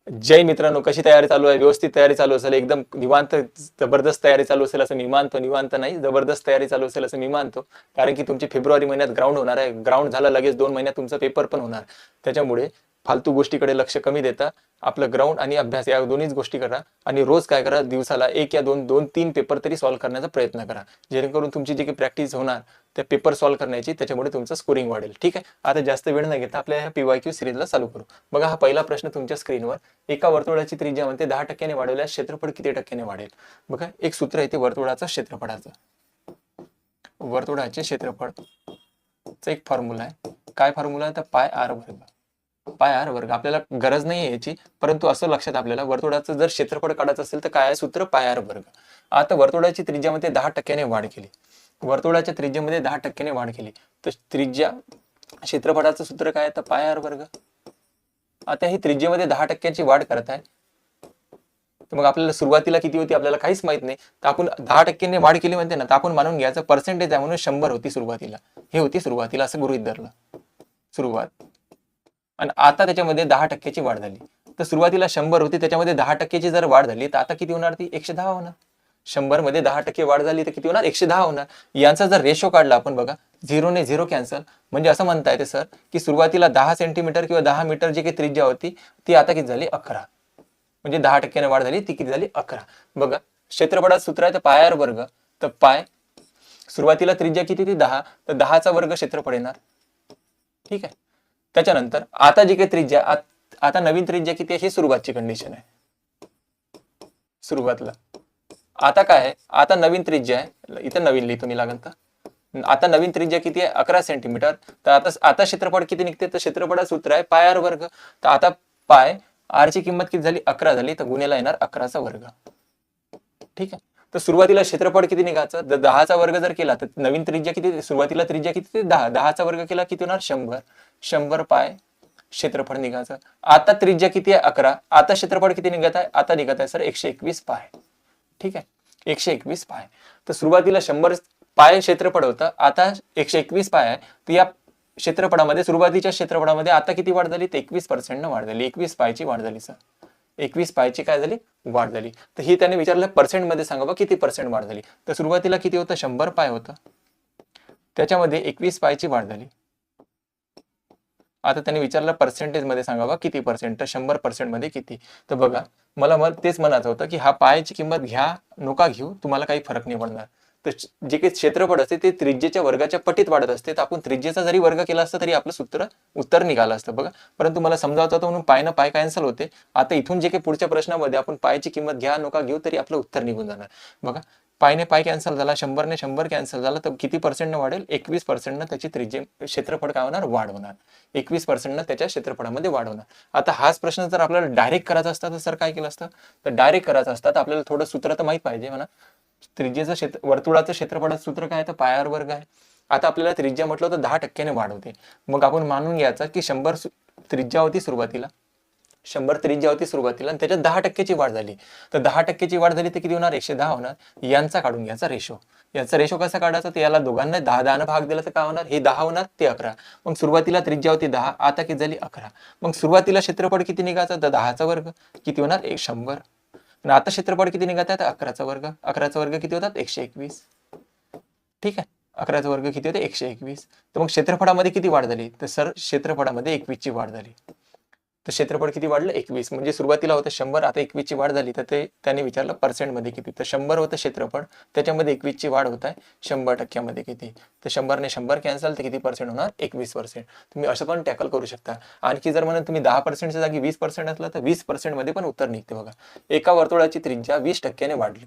जय मित्रांनो, कशी तयारी चालू आहे? व्यवस्थित तयारी चालू असेल, एकदम निवांत जबरदस्त तयारी चालू असेल असं मी मानतो. निवांत नाही, जबरदस्त तयारी चालू असेल असं मी मानतो. कारण की तुमची फेब्रुवारी महिन्यात ग्राउंड होणार आहे. ग्राउंड झालं लगेच 2 महिन्यात तुमचा पेपर पण होणार. त्याच्यामुळे फालतू गोष्टीकडे लक्ष कमी देता आपलं ग्राउंड आणि अभ्यास या दोन्हीच गोष्टी करा. आणि रोज काय करा, दिवसाला 1 या 2 पेपर तरी सॉल्व्ह करण्याचा प्रयत्न करा. जेणेकरून तुमची जी काही प्रॅक्टिस होणार त्या पेपर सॉल्व्ह करण्याची, त्याच्यामुळे तुमचं स्कोरिंग वाढेल. ठीक आहे, आता जास्त वेळ न घेता आपल्या ह्या PYQ सिरीजला चालू करू. बघा, हा पहिला प्रश्न तुमच्या स्क्रीनवर. एका वर्तुळाची त्रिज्या म्हणते 10% वाढवल्यास क्षेत्रफळ किती टक्क्याने वाढेल? बघा, एक सूत्र आहे ते वर्तुळाचं क्षेत्रफळाचं. वर्तुळाचे क्षेत्रफळचा एक फॉर्म्युला आहे. काय फॉर्म्युला आहे? तर पाय आर वर्ग. पाय आर वर्ग. आपल्याला गरज नाही आहे याची, परंतु असं लक्षात आपल्याला वर्तुळाचं जर क्षेत्रफळ काढायचं असेल तर काय आहे सूत्र? पाय आर वर्ग. आता वर्तुळाची त्रिज्यामध्ये 10% वाढ केली. वर्तुळाच्या त्रिज्येमध्ये 10% वाढ केली तर त्रिज्या क्षेत्रफळाचं सूत्र काय? तर पाय आर वर्ग. आता ही त्रिज्येमध्ये 10%ची वाढ करत आहे, तर मग आपल्याला सुरुवातीला किती होती आपल्याला काहीच माहित नाही. तर आपण 10%ने वाढ केली म्हणते ना, तर आपण मानून घ्यायचं पर्सेंटेज आहे म्हणून 100 होती सुरुवातीला. हे होती सुरुवातीला असं गृहीत धरलं सुरुवात. आणि आता त्याच्यामध्ये 10%ची वाढ झाली. तर सुरुवातीला 100 होती, त्याच्यामध्ये 10%ची जर वाढ झाली तर आता किती होणार? ती 110 होणार. 100 मध्ये 10% वाढ झाली तर किती होणार? 110 होणार. यांचा जर रेशो काढला आपण, बघा 0 ने 0 कॅन्सल. म्हणजे असं म्हणता येते सर की सुरुवातीला 10 सेंटीमीटर किंवा 10 मीटर जी काही त्रिज्या होती ती आता किती झाली? 11. म्हणजे 10%ने वाढ झाली, ती किती झाली? 11. बघा, क्षेत्रफळाचं सूत्र आहे तर पाय आर वर्ग. तर पाय, सुरुवातीला त्रिज्या किती होती? 10, तर 10चा वर्ग क्षेत्रफळ येणार. ठीक आहे. त्याच्यानंतर आता जी काही त्रिज्या, आता नवीन त्रिज्या किती आहे? ही सुरुवातची कंडिशन आहे. सुरुवातला आता काय आहे? आता नवीन त्रिज्या आहे, इथं नवीन लिहितो मी लागेल तर. आता नवीन त्रिज्या किती आहे? 11 सेंटीमीटर. तर आता क्षेत्रफळ किती निघते? तर क्षेत्रफळाचं सूत्र आहे पाय आर वर्ग. तर आता पाय आर ची किंमत किती झाली? 11 झाली, तर गुणेला येणार 11चा वर्ग. ठीक आहे. तर सुरुवातीला क्षेत्रफळ किती निघायचं? जर 10चा वर्ग जर केला तर नवीन त्रिज्या किती? सुरुवातीला त्रिज्या किती? 10. 10चा वर्ग केला किती होणार? 100. 100 पाय क्षेत्रफळ निघायचं. आता त्रिज्या किती आहे? 11. आता क्षेत्रफळ किती निघत आहे? आता निघत आहे सर 121 पाय. ठीक आहे, 121 पाय. तर सुरुवातीला 100 पाय क्षेत्रफळ होतं, आता 121 पाय आहे. तर या क्षेत्रफळामध्ये, सुरुवातीच्या क्षेत्रफळामध्ये आता किती वाढ झाली? तर 21% वाढ झाली. 21 पायची वाढ झाली सर. 21 पायची काय झाली? वाढ झाली. तर ही त्याने विचारलं पर्सेंट मध्ये सांगा बा किती पर्सेंट वाढ झाली. तर सुरुवातीला किती होतं? 100 पाय होतं, त्याच्यामध्ये 21 पायची वाढ झाली. आता त्यांनी विचारलं पर्सेंटेज मध्ये सांगावा किती पर्सेंट. तर 100% मध्ये किती? तर बघा, मला तेच म्हणायचं होतं की हा पायची किंमत घ्या नका घेऊ, तुम्हाला काही फरक नाही पडणार. तर जे काही क्षेत्रफळ असते ते त्रिज्येच्या वर्गाच्या पटीत वाढत असते. तर आपण त्रिज्येचा जरी वर्ग केला असता तरी आपलं उत्तर निघालं असतं. बघा, परंतु मला समजावतं होतं म्हणून पायनं पाय कॅन्सल होते. आता इथून जे काही पुढच्या प्रश्नामध्ये आपण पायची किंमत घ्या नका घेऊ तरी आपलं उत्तर निघून जाणार. बघा, पायने पाय कॅन्सल झाला, 100 ने 100 कॅन्सल झाला, तर किती पर्सेंटनं वाढेल? 21% त्याची त्रिज्या क्षेत्रफळ काय होणार? वाढ होणार. 21% त्याच्या क्षेत्रफळामध्ये वाढ होणार. आता हाच प्रश्न जर आपल्याला डायरेक्ट करायचा असता तर सर काय केलं असतं? तर डायरेक्ट करायचा असता तर आपल्याला थोडं सूत्र तर माहित पाहिजे म्हणा. त्रिज्येचं वर्तुळाचं क्षेत्रफळाचं सूत्र काय? तर पाय आर वर्ग आहे. आता आपल्याला त्रिज्या म्हटलं तर 10%ने वाढ होते. मग आपण मानून घ्यायचं की 100 त्रिज्या होती सुरुवातीला, 100 त्रिज्या होती सुरुवातीला, आणि त्याच्यात 10%ची वाढ झाली. तर 10%ची वाढ झाली तर किती होणार? 110 होणार. यांचा काढून घ्यायचा रेशो. याचा रेशो कसा काढायचा? तर याला दोघांना 10-10 भाग दिला तर काय होणार? हे 10 होणार, ते 11. मग सुरुवातीला त्रिज्या होती 10, आता किती झाली? 11. मग सुरुवातीला क्षेत्रफळ किती निघायचं? तर 10चा वर्ग किती होणार? 100. आणि आता क्षेत्रफळ किती निघत आहे? तर 11चा वर्ग. 11चा वर्ग किती होतात? 121. ठीक आहे, 11चा वर्ग किती होते? 121. तर मग क्षेत्रफळामध्ये किती वाढ झाली? तर सर क्षेत्रफळामध्ये 21 ची वाढ झाली. तर क्षेत्रफळ किती वाढलं? 21. म्हणजे सुरुवातीला होतं 100, आता 21 ची वाढ झाली. तर ते त्याने विचारलं पर्सेंट मध्ये किती. तर 100 होतं क्षेत्रफळ, त्याच्यामध्ये 21 ची वाढ होत आहे, 100% किती. तर 100 ने 100 कॅन्सल, तर किती पर्सेंट होणार? 21%. तुम्ही असं पण टॅकल करू शकता. आणखी जर म्हणून तुम्ही 10%च्या जागी 20% असलं तर 20% मध्ये पण उत्तर निघते. बघा, एका वर्तुळाची त्रिज्या 20%ने वाढली.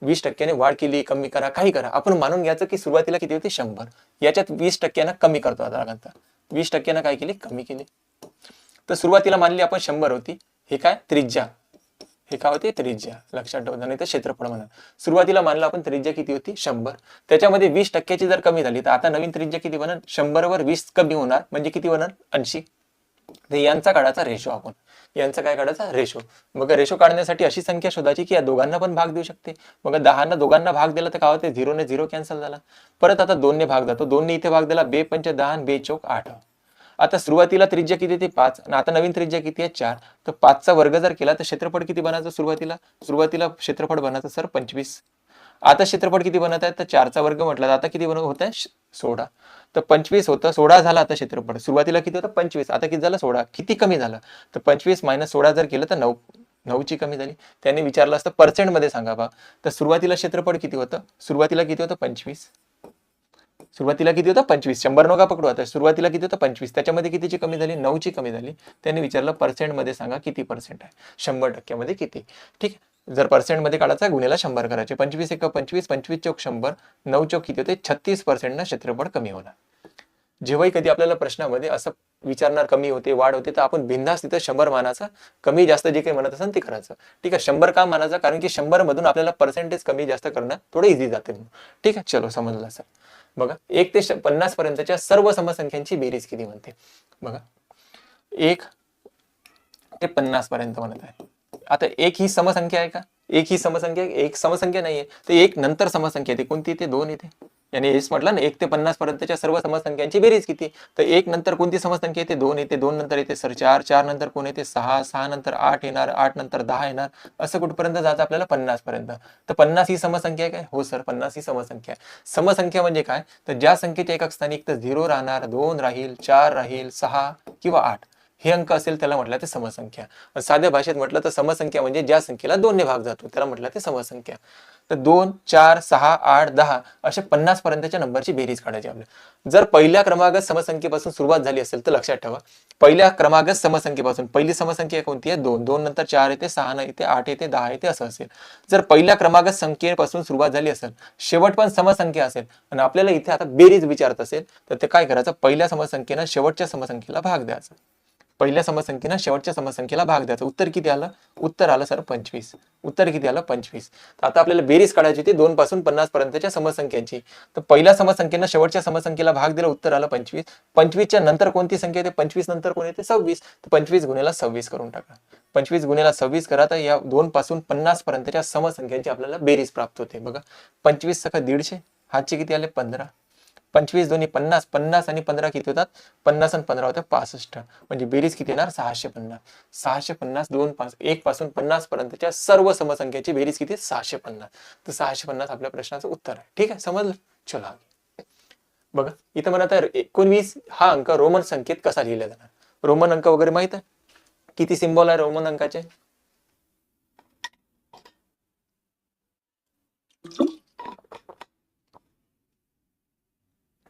20%ने वाढ केली, कमी करा, काही करा, आपण मानून घ्यायचं की सुरुवातीला किती होती? 100. याच्यात 20%नं कमी करतो. आता 20%नं काय केली? कमी केली. तर सुरुवातीला मानली आपण 100 होती. हे काय? त्रिज्या. हे काय होती? त्रिज्या. लक्षात ठेवा, नाही तर क्षेत्रफळ म्हणा. सुरुवातीला मानलं आपण त्रिज्या किती होती? 100. त्याच्यामध्ये 20%ची जर कमी झाली तर आता नवीन त्रिज्या किती बनणार? 100 वर 20 कमी होणार, म्हणजे किती होणार? 80. तर यांचा काढायचा रेशो आपण. यांचा काय काढायचा? रेशो. मग रेशो काढण्यासाठी अशी संख्या शोधायची की या दोघांना पण भाग देऊ शकते. मग 10 दोघांना भाग दिला तर काय होते? 0 ने 0 कॅन्सल झाला. परत आता 2 ने भाग जातो. 2 ने इथे भाग दिला, 2 पंच 10 आणि 2 चौक 8. आता सुरुवातीला त्रिज्या किती होती 5 आणि आता नवीन त्रिज्या किती आहे 4. तर 5चा वर्ग जर केला तर क्षेत्रफळ किती बनायचं सुरुवातीला क्षेत्रफळ बनायचं सर 25. आता क्षेत्रफळ किती बनत आहे तर 4चा वर्ग म्हटलं तर आता किती होत आहे 16. तर 25 होतं 16 झालं आता क्षेत्रफळ. सुरुवातीला किती होतं 25, आता किती झालं 16. किती कमी झालं तर 25 - 16 जर केलं तर 9ची कमी झाली. त्यांनी विचारलं असतं पर्सेंट मध्ये सांगा बा. तर सुरुवातीला क्षेत्रफळ किती होतं 25. सुरुवातीला किती होतं 25. 100 नका पकडू. आता सुरुवातीला किती होतं 25. त्याच्यामध्ये कितीची कमी झाली 9ची कमी झाली. त्यांनी विचारलं पर्सेंट मध्ये सांगा किती पर्सेंट आहे 100% किती. ठीक आहे. जर पर्सेंट मध्ये काढायचा गुणिला 100 करायचे. 25 × 25 25 चौक 100 9 चौक किती होते 36% क्षेत्रफळ कमी होणार. जेव्हाही कधी आपल्याला प्रश्नामध्ये असं विचारणार कमी होते वाढ होते तर आपण बिनधास्त तिथं 100 मानायचं. कमी जास्त जे काही म्हणत असेल ते करायचं. ठीक आहे. 100 का मानायचं कारण की 100 मधून आपल्याला पर्सेंटेज कमी जास्त करणं थोडं इझी जाते. ठीक आहे. चलो समजलं सर. बघा 1 ते 50 पर्यंतच्या सर्व समसंख्यांची बेरीज किती म्हणते. बघा 1 ते 50 पर्यंत म्हणत आहे. आता 1 ही समसंख्या आहे का. 1 ही समसंख्या एक समसंख्या नाहीये. तर 1 नंतर समसंख्या येते कोणती येते 2 येते. यानी हेच म्हटलं ना 1 ते 50 पर्यंतच्या सर्व समसंख्यांची बेरीज किती. तर 1 नंतर कोणती समसंख्या येते 2 येते. 2 नंतर येते सर 4. 4 नंतर कोण येते 6. 6 नंतर 8 येणार. 8 नंतर 10 येणार. असं कुठपर्यंत जायचं आपल्याला 50 पर्यंत. तर 50 ही समसंख्या आहे काय. हो सर 50 ही समसंख्या आहे. समसंख्या म्हणजे काय तर ज्या संख्येच्या एकक स्थानी एक तर 0 राहणार 2 राहील 4 राहील 6 किंवा 8 हे अंक असेल त्याला म्हटलं ते समसंख्या. साध्या भाषेत म्हटलं तर समसंख्या म्हणजे ज्या संख्येला 2 ने भाग जातो त्याला म्हटलं ते समसंख्या. तर 2 4 6 8 10 अशा 50 पर्यंतच्या नंबरची बेरीज काढायची आपल्याला. जर पहिल्या क्रमागत समसंख्येपासून सुरुवात झाली असेल तर लक्षात ठेवा पहिल्या क्रमागत समसंख्येपासून पहिली समसंख्या कोणती आहे 2. 2 नंतर 4 येते 6 येते 8 येते 10 येते असं असेल. जर पहिल्या क्रमागत संख्येपासून सुरुवात झाली असेल शेवट पण समसंख्या असेल आणि आपल्याला इथे आता बेरीज विचारत असेल तर ते काय करायचं पहिल्या समसंख्येनं शेवटच्या समसंख्येला भाग द्यायचा. पहिल्या समसंख्येनं शेवटच्या समसंख्येला भाग द्यायचा. उत्तर किती आलं उत्तर आलं सर 25. उत्तर किती आलं 25. तर आता आपल्याला बेरीज काढायची होती 2 पासून 50 पर्यंतच्या समसंख्यांची. तर पहिल्या समसंख्येनं शेवटच्या समसंख्येला भाग दिला उत्तर आलं 25. 25च्या नंतर कोणती संख्या येते 25 नंतर कोण येते 26. तर 25 गुणिले 26 करून टाका. 25 गुणिले 26 करा तर या 2 पासून 50 पर्यंतच्या समसंख्यांची आपल्याला बेरीज प्राप्त होते. बघा 25 सका 150 हातचे किती आले 15. 25 दोन्ही 50. 50 आणि 15 किती होतात 50 आणि 15 होते 65. म्हणजे बेरीज किती येणार 650. 650 2 5 1 पासून 50 पर्यंतच्या सर्व समसंख्याची बेरीज किती 650. तर 650 आपल्या प्रश्नाचं उत्तर आहे. ठीक आहे समजलं. चला बघा इथं म्हणत आहे 19 हा अंक रोमन संख्येत कसा लिहिला जाणार. रोमन अंक वगैरे माहित आहे किती सिम्बॉल आहे रोमन अंकाचे.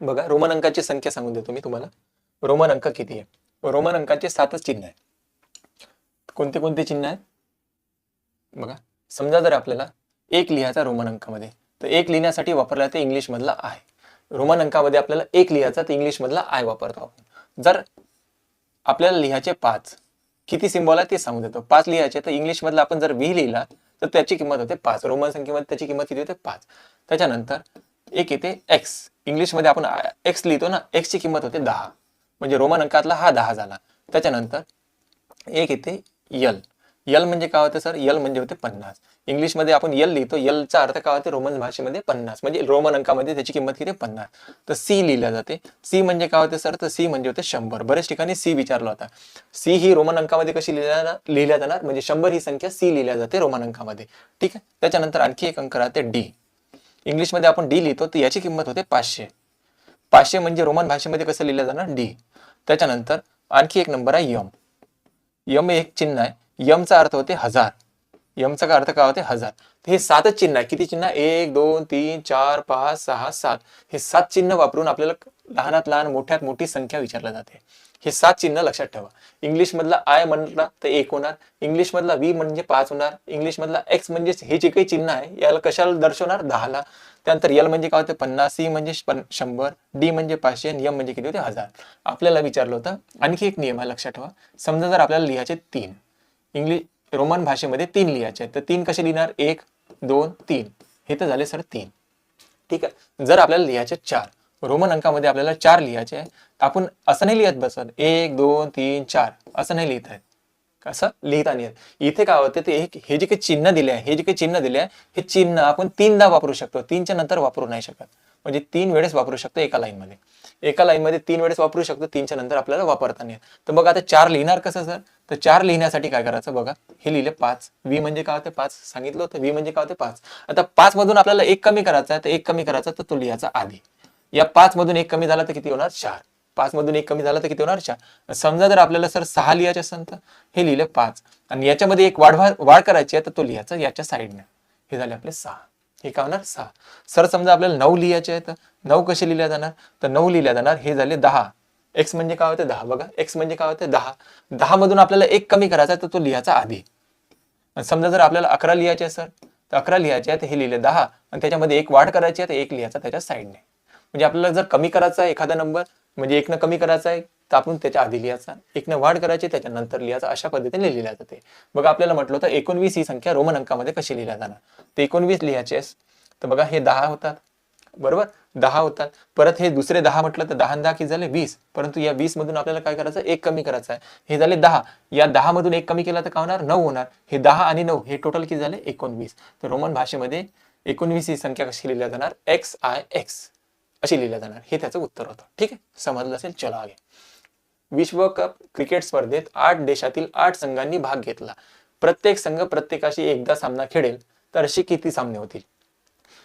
बघा रोमन अंकाची संख्या सांगून देतो मी तुम्हाला. रोमन अंक किती आहे. रोमन अंकाचे 7च चिन्ह आहे. कोणते कोणते चिन्ह आहेत बघा. समजा जर आपल्याला 1 लिहायचा रोमन अंकामध्ये तर 1 लिहिण्यासाठी वापरला ते इंग्लिश मधला आहे. रोमन अंकामध्ये आपल्याला 1 लिहायचा तर इंग्लिश मधला आय वापरतो आपण. जर आपल्याला लिहायचे 5 किती सिम्बॉल आहे ते सांगून देतो. 5 लिहायचे तर इंग्लिश मधला आपण जर व्ही लिहिला तर त्याची किंमत होते 5. रोमन संख्येमध्ये त्याची किंमत किती होते 5. त्याच्यानंतर एक येते एक्स. इंग्लिश मध्ये आपण एक्स लिहितो ना एक्स ची किंमत होते 10. म्हणजे रोमन अंकातला हा 10 झाला. त्याच्यानंतर एक येते यल. यल म्हणजे काय होतं सर यल म्हणजे होते 50. इंग्लिश मध्ये आपण यल लिहितो यलचा अर्थ काय होते रोमन भाषेमध्ये 50 म्हणजे रोमन अंकामध्ये त्याची किंमत किती 50. तर सी लिहिल्या जाते. सी म्हणजे काय होते सर तर सी म्हणजे होते 100. बरेच ठिकाणी सी विचारला होता. सी ही रोमन अंकामध्ये कशी लिहिल्या जाणार म्हणजे 100 ही संख्या सी लिहिल्या जाते रोमन अंकामध्ये. ठीक आहे. त्याच्यानंतर आणखी एक अंक राहते डी. इंग्लिश मध्ये आपण डी लिहितो तर याची किंमत होते 500. 500 म्हणजे रोमन भाषेमध्ये कसं लिहिलं जाणार डी. त्याच्यानंतर आणखी एक नंबर आहे यम. यम एक चिन्ह आहे. यमचा अर्थ होते 1000. यमचा अर्थ काय होते 1000. हे 7च चिन्ह आहे. किती चिन्ह 1 2 3 4 5 6 7 हे 7 चिन्ह वापरून आपल्याला लहानात लहान मोठ्यात मोठी संख्या विचारली जाते. हे 7 चिन्ह लक्षात ठेवा. इंग्लिश मधला आय म्हणला तर 1 होणार. इंग्लिश मधला व्ही म्हणजे 5 होणार. इंग्लिश मधला एक्स म्हणजे हे जे काही चिन्ह आहे याला कशाला दर्शवणार 10 ला. त्यानंतर यल म्हणजे काय होते 50. सी म्हणजे 100. डी म्हणजे 500 आणि एम म्हणजे किती होते 1000. आपल्याला विचारलं होतं. आणखी एक नियम आहे लक्षात ठेवा. समजा जर आपल्याला लिहायचे 3 इंग्लिश रोमन भाषेमध्ये 3 लिहायचे तर 3 कसे लिहिणार 1 2 3 हे तर झाले सर 3. ठीक आहे. जर आपल्याला लिहायचे 4 रोमन अंकामध्ये आपल्याला 4 लिहायचे आहे. आपण असं नाही लिहत बसत 1 2 3 4 असं नाही लिहित आहे. कसं लिहिता नाही येत. इथे काय होते ते हे जे काही चिन्ह दिले आहे हे चिन्ह आपण 3दा वापरू शकतो. 3च्या नंतर वापरू नाही शकत. म्हणजे 3 वेळेस वापरू शकतो एका लाईन मध्ये. एका लाईनमध्ये 3 वेळेस वापरू शकतो, 3च्या नंतर आपल्याला वापरता नाही. तर बघा आता 4 लिहिणार कसं सर? तर 4 लिहिण्यासाठी काय करायचं बघा, हे लिहिले 5, v म्हणजे काय होते 5 सांगितलं होतं, v म्हणजे काय होते 5. आता 5 मधून आपल्याला 1 कमी करायचा आहे, तर 1 कमी करायचा तर तो लिहायचा आधी. या 5 मधून 1 कमी झाला तर किती होणार? 4. 5 मधून 1 कमी झाला तर किती होणार? 4. समजा जर आपल्याला सर 6 लिहायचे असेल तर हे लिहिले 5 आणि याच्यामध्ये एक वाढ करायची आहे तर तो लिहायचा याच्या साईडने. हे झाले आपले 6. हे काय होणार? 6. सर समजा आपल्याला 9 लिहायचे आहे तर 9 कसे लिहिल्या जाणार? तर 9 लिहिल्या जाणार, हे झाले 10. x म्हणजे काय होते? 10. बघा x म्हणजे काय होते? 10. 10 मधून आपल्याला 1 कमी करायचा तर तो लिहायचा आधी. समजा जर आपल्याला 11 लिहायचे आहे सर, तर 11 लिहायचे आहे तर हे लिहिले 10 आणि त्याच्यामध्ये 1 वाढ करायची आहे तर 1 लिहायचा त्याच्या साईडने. म्हणजे आपल्याला जर कमी करायचा आहे एखादा नंबर, म्हणजे 1 न कमी करायचा आहे तर आपण त्याच्या आधी लिहायचा, 1 न वाढ करायची त्याच्यानंतर लिहायचा, अशा पद्धतीने लिहिल्या जाते. बघा आपल्याला म्हटलं होतं 19 ही संख्या रोमन अंकामध्ये कशी लिहिल्या जाणार. तर 19 लिहायचे तर बघा हे 10 होतात, बरोबर 10 होतात. परत हे दुसरे 10 म्हटलं तर 10 10 किती झाले? 20. परंतु या 20 मधून आपल्याला काय करायचं? 1 कमी करायचं आहे. हे झाले 10. या 10 मधून 1 कमी केला तर काय होणार? 9 होणार. हे 10 आणि 9 हे टोटल किती झाले? 19. तर रोमन भाषेमध्ये 19 ही संख्या कशी लिहिल्या जाणार? XIX अशी लिहिल्या जाणार. हे त्याचं उत्तर होतं. ठीक आहे, समजलं असेल. चला आगे. विश्वकप क्रिकेट स्पर्धेत 8 देशातील 8 संघांनी भाग घेतला. प्रत्येक संघ प्रत्येकाशी एकदा सामना खेळेल तर असे किती सामने होतील?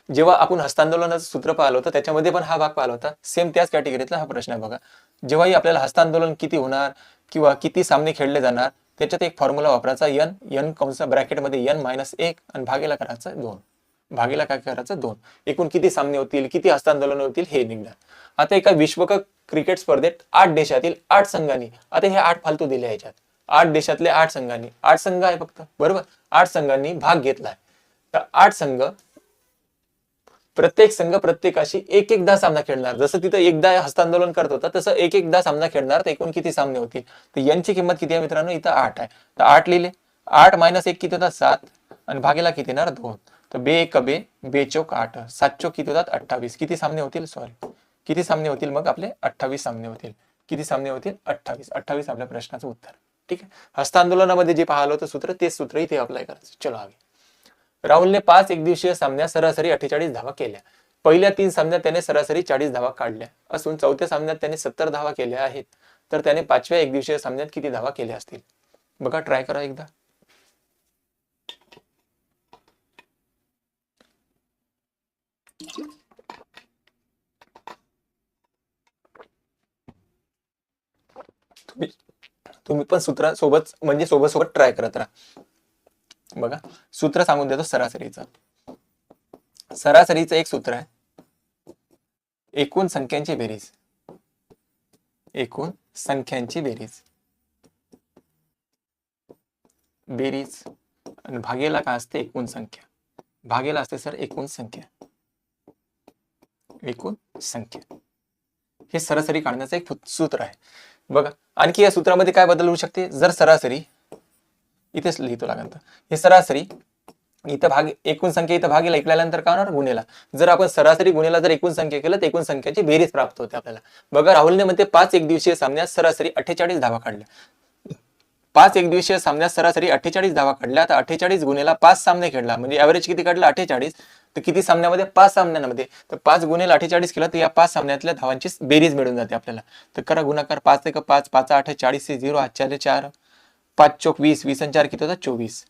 जेव्हा आपण हस्तांदोलनाचं सूत्र पाहिलं होतं त्याच्यामध्ये पण हा भाग पाहिला होता. सेम त्याच कॅटेगरीतला हा प्रश्न आहे बघा. जेव्हाही आपल्याला हस्तांदोलन किती होणार किंवा किती सामने खेळले जाणार त्याच्यात एक फॉर्म्युला वापरायचा, n कंस ब्रॅकेटमध्ये n-1 आणि भागेला करायचा 2. भागेला काय करायचं? 2. एकूण किती सामने होतील, किती हस्तांदोलन होतील हे निघणार. आता एका विश्वकप क्रिकेट स्पर्धेत 8 देशातील 8 संघांनी, आता हे 8 फालतू दिले याच्यात, 8 देशातले 8 संघांनी, 8 संघ आहे फक्त, बरोबर, 8 संघांनी भाग घेतलाय. तर 8 संघ प्रत्येक संघ प्रत्येकाशी एकदा सामना खेळणार. जसं तिथं एकदा हस्तांदोलन करत होता तसं एकदा सामना खेळणार. तर एकूण किती सामने होतील? तर यांची किंमत किती आहे मित्रांनो? इथं 8 आहे. तर 8 लिहिले. 8 - 1 किती होतात? 7 आणि भागेला किती येणार? 2. तर बे एक बे, बे चौक 8, 7 चौक किती होतात? 28. किती सामने होतील? सॉरी, किती सामने होतील? मग आपले 28 सामने होतील. किती सामने होतील? 28. 28 आपल्या प्रश्नाचं उत्तर. ठीक आहे. हस्तांदोलनामध्ये जे पाहिलं होतं सूत्र तेच सूत्र इथे अप्लाय करायचं. चलो आगे. राहुलने 5 एकदिवसीय सामन्यात सरासरी 48 धावा केल्या. पहिल्या 3 सामन्यात त्याने सरासरी 40 धावा काढल्या असून चौथ्या सामन्यात त्याने 70 धावा केल्या आहेत. तर त्याने 5व्या एकदिवसीय सामन्यात किती धावा केल्या असतील? बघा, ट्राय करा एकदा. तुम्ही पण सूत्र सोबत म्हणजे सोबत ट्राय करत राहा. बघा, सूत्र सांगून देतो सरासरीचं. सरासरीचं एक सूत्र आहे, एकूण संख्यांची बेरीज. एकूण संख्यांची बेरीज आणि भागेला काय असते? एकूण संख्या. भागेला असते सर एकूण संख्या. एकूण संख्या हे सरासरी काढण्याचं एक सूत्र आहे. बघा, आणखी या सूत्रामध्ये काय बदल होऊ शकते? जर सरासरी इथेच लिहितो लागेल तर हे सरासरी इथं भाग, एकूण संख्या इथं भागेला ऐकल्यानंतर काय होणार? गुणेला. जर आपण सरासरी गुणेला जर एकूण संख्या केलं तर एकूण संख्याची बेरीज प्राप्त होते आपल्याला. बघा, राहुलने म्हणते 5 एकदिवसीय सामन्यात सरासरी 48 धावा काढल्या. 5 एकदिवसीय सामन्यात सरासरी 48 धावा काढल्या. आता 48 गुणेला 5 सामने खेळला म्हणजे ऍव्हरेज किती काढला? 48. तर किती सामन्यामध्ये? 5 सामन्यांमध्ये. तर 5 गुणेला 48 केला तर या 5 सामन्यातल्या धावांची बेरीज मिळून जाते आपल्याला. तर करा गुणाकार. 5 एक 5, 5 8 40 0, 8 4, 5 चौक 20, 20 आणि 4 किती होतात? 24.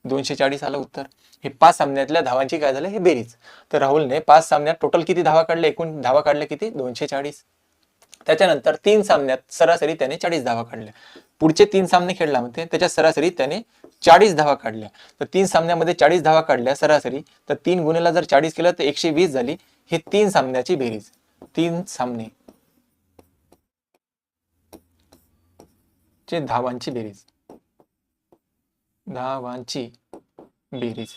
240 आलं उत्तर. हे 5 सामन्यातल्या धावांची काय झालं? हे बेरीज. तर राहुलने 5 सामन्यात टोटल किती धावा काढल्या? एकूण धावा काढल्या किती? 240. त्याच्यानंतर 3 सामन्यात सरासरी त्याने 40 धावा काढल्या. पुढचे 3 सामने खेळला म्हणते त्याच्या सरासरी त्याने 40 धावा काढल्या. तर 3 सामन्यामध्ये 40 धावा काढल्या सरासरी, तर 3 गुणेला जर 40 केलं तर 120 झाली. हे 3 सामन्याची बेरीज. 3 सामने चे धावांची बेरीज. धावांची बेरीज.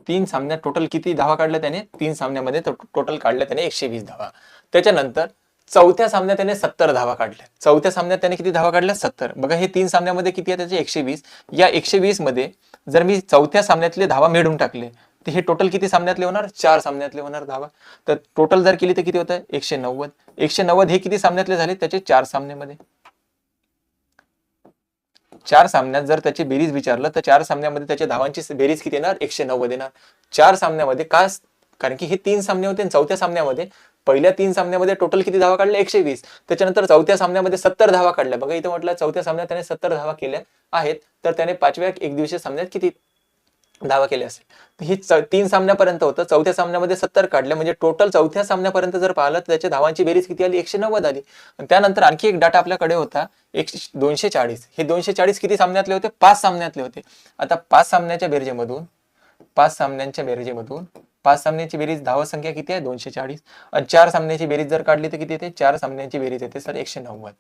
3 सामन्यात टोटल किती धावा काढल्या त्याने? 3 सामन्यामध्ये टोटल काढल्या त्याने 120 धावा. त्याच्यानंतर चौथ्या सामन्यात त्याने 70 धावा काढल्या. चौथ्या सामन्यात त्याने किती धावा काढल्या? 70. बघा, हे 3 सामन्यामध्ये किती आहे त्याचे? 120. या 120 मध्ये जर मी चौथ्या सामन्यातले धावा मिळून टाकले तर हे टोटल किती सामन्यातले होणार? 4 सामन्यातले होणार धावा. तर टोटल जर केली तर किती होतं? 190. 190 हे किती सामन्यातले झाले? त्याचे 4 सामन्यामध्ये. 4 सामन्यात जर त्याची बेरीज विचारलं तर 4 सामन्यामध्ये त्याच्या धावांची बेरीज किती येणार? 190 येणार. 4 सामन्यामध्ये का? कारण की हे 3 सामने होते आणि चौथ्या सामन्यामध्ये पहिल्या 3 सामन्यामध्ये टोटल किती धावा काढल्या 120. त्याच्यानंतर चौथ्या सामन्यामध्ये 70 धावा काढल्या. बघा इथं म्हटलं चौथ्या सामन्यात त्याने 70 धावा केल्या आहेत. तर त्याने 5व्या एकदिवसीय सामन्यात किती धावा केल्या असेल. तर ही 3 सामन्यापर्यंत होतं. चौथ्या सामन्यामध्ये 70 काढल्या, म्हणजे टोटल चौथ्या सामन्यापर्यंत जर पाहिलं तर त्याच्या धावांची बेरीज किती आली 190 आली. आणि त्यानंतर आणखी एक डाटा आपल्याकडे होता 240. हे 240 किती सामन्यातले होते? 5 सामन्यातले होते. आता 5 सामन्याच्या बेरजेमधून 5 सामन्यांच्या बेरजेमधून 5 सामन्याची बेरीज धावा संख्या किती आहे 240. आणि 4 सामन्याची बेरीज जर काढली तर किती येते? 4 सामन्यांची बेरीज येते सर 190.